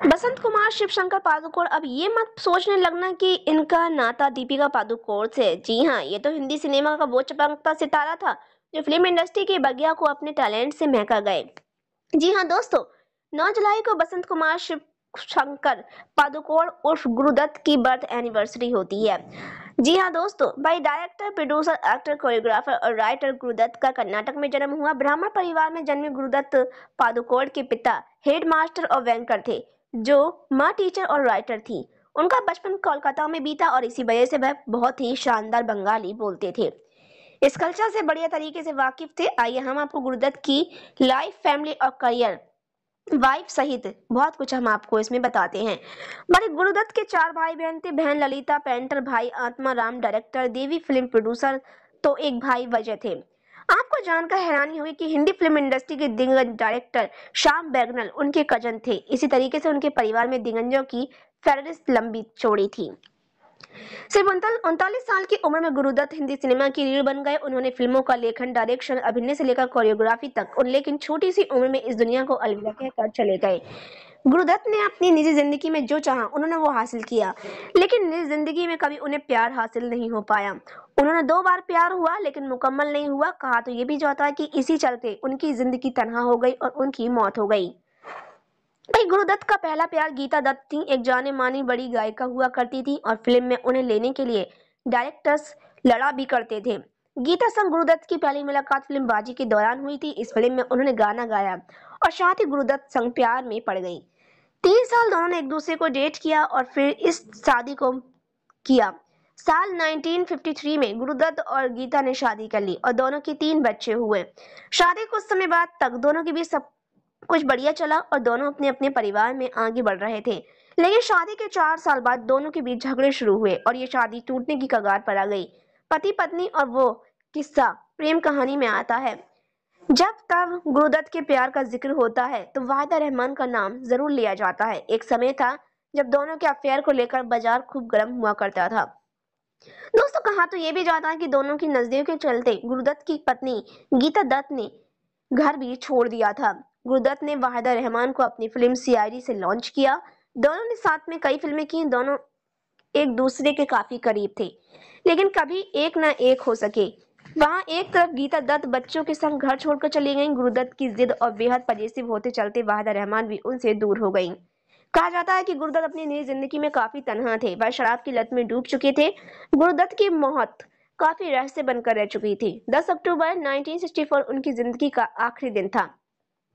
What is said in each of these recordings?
बसंत कुमार शिव शंकर पादुकोण। अब ये मत सोचने लगना कि इनका नाता दीपिका पादुकोण से। जी हाँ, ये तो हिंदी सिनेमा का वो चमकता सितारा था जो फिल्म इंडस्ट्री के बगिया को अपने टैलेंट से महका गए। जी हाँ दोस्तों, 9 जुलाई को बसंत कुमार शिव शंकर पादुकोण उर्फ गुरुदत्त की बर्थ एनिवर्सरी होती है। जी हाँ दोस्तों, भाई डायरेक्टर, प्रोड्यूसर, एक्टर, कोरियोग्राफर और राइटर गुरुदत्त का कर्नाटक में जन्म हुआ। ब्राह्मण परिवार में जन्मे गुरुदत्त पादुकोण के पिता हेड मास्टर और बैंकर थे, जो माँ टीचर और राइटर थी। उनका बचपन कोलकाता में बीता और इसी वजह से वह बहुत ही शानदार बंगाली बोलते थे। इस कल्चर से बढ़िया तरीके से वाकिफ थे। आइए हम आपको गुरुदत्त की लाइफ, फैमिली और करियर, वाइफ सहित बहुत कुछ हम आपको इसमें बताते हैं। बड़े गुरुदत्त के 4 भाई बहन थे। बहन ललिता पेंटर, भाई आत्मा राम डायरेक्टर, देवी फिल्म प्रोड्यूसर, तो एक भाई वजय थे। आपको जानकर हैरानी होगी कि हिंदी फिल्म इंडस्ट्री के दिग्गज डायरेक्टर श्याम बेगनल उनके कजन थे। इसी तरीके से उनके परिवार में दिग्गजों की फहरिस्त लंबी चौड़ी थी। सिर्फ 39 साल की उम्र में गुरुदत्त हिंदी सिनेमा की रीढ़ बन गए। उन्होंने फिल्मों का लेखन, डायरेक्शन, अभिनय से लेकर कोरियोग्राफी तक, लेकिन छोटी सी उम्र में इस दुनिया को अलविदा कहकर चले गए। गुरुदत्त ने अपनी निजी जिंदगी में जो चाहा उन्होंने वो हासिल किया, लेकिन निजी जिंदगी में कभी उन्हें प्यार हासिल नहीं हो पाया। उन्होंने 2 बार प्यार हुआ लेकिन मुकम्मल नहीं हुआ। कहा तो ये भी जाता है कि इसी चलते उनकी जिंदगी तन्हा हो गई और उनकी मौत हो गई। भाई गुरुदत्त का पहला प्यार गीता दत्त थी। एक जाने मानी बड़ी गायिका हुआ करती थी और फिल्म में उन्हें लेने के लिए डायरेक्टर्स लड़ा भी करते थे। गीता संग गुरुदत्त की पहली मुलाकात फिल्म बाजी के दौरान हुई थी। इस फिल्म में उन्होंने गाना गाया और साथ ही गुरुदत्त संग प्यार में पड़ गई। 3 साल दोनों ने एक दूसरे को डेट किया और फिर इस शादी को किया। साल 1953 में गुरुदत्त और गीता ने शादी कर ली और दोनों के 3 बच्चे हुए। शादी कुछ समय बाद तक दोनों के बीच सब कुछ बढ़िया चला और दोनों अपने अपने परिवार में आगे बढ़ रहे थे। लेकिन शादी के 4 साल बाद दोनों के बीच झगड़े शुरू हुए और ये शादी टूटने की कगार पर आ गई। पति पत्नी और वो किस्सा प्रेम कहानी में आता है। जब तब गुरुदत्त के प्यार का जिक्र होता है तो वाहिदा रहमान का नाम जरूर लिया जाता है। एक समय था जब दोनों के अफेयर को लेकर बाजार खूब गर्म हुआ करता था। दोस्तों, कहा तो ये भी जाता है कि दोनों की नजदीक के चलते गुरुदत्त की पत्नी गीता दत्त ने घर भी छोड़ दिया था। गुरुदत्त ने वाहिदा रहमान को अपनी फिल्म सीआईडी से लॉन्च किया। दोनों ने साथ में कई फिल्में की। दोनों एक दूसरे के काफी करीब थे, लेकिन कभी एक ना एक हो सके। वहां एक तरफ गीता दत्त बच्चों के संग घर छोड़कर चली गईं। गुरुदत्त की जिद और बेहद पजेसिव होते चलते वाहिदा रहमान भी उनसे दूर हो गईं। कहा जाता है कि गुरुदत्त अपनी निजी जिंदगी में काफी तन्हा थे। वह शराब की लत में डूब चुके थे। गुरुदत्त की मौत काफी रहस्य बनकर रह चुकी थी। 10 अक्टूबर 1964 उनकी जिंदगी का आखिरी दिन था।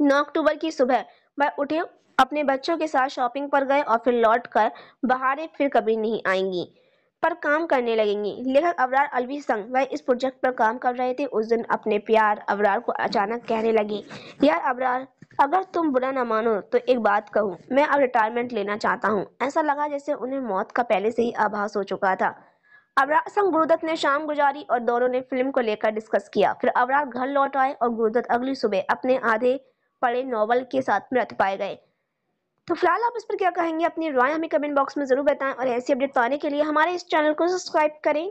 9 अक्टूबर की सुबह वह उठे, अपने बच्चों के साथ शॉपिंग पर गए और फिर लौटकर बहारें फिर कभी नहीं आएंगी पर काम करने लगेंगी। लेखक अबरार अलवी संग वह इस प्रोजेक्ट पर काम कर रहे थे। उस दिन अपने प्यार अबरार को अचानक कहने लगी, यार अबरार, अगर तुम बुरा ना मानो तो एक बात कहूँ, मैं अब रिटायरमेंट लेना चाहता हूँ। ऐसा लगा जैसे उन्हें मौत का पहले से ही आभास हो चुका था। अबरार संग गुरुदत्त ने शाम गुजारी और दोनों ने फिल्म को लेकर डिस्कस किया। फिर अबरार घर लौट आए और गुरुदत्त अगली सुबह अपने आधे पढ़े नॉवल के साथ मृत पाए गए। तो फिलहाल आप इस पर क्या कहेंगे? अपनी राय हमें कमेंट बॉक्स में जरूर बताएं और ऐसी अपडेट पाने के लिए हमारे इस चैनल को सब्सक्राइब करें।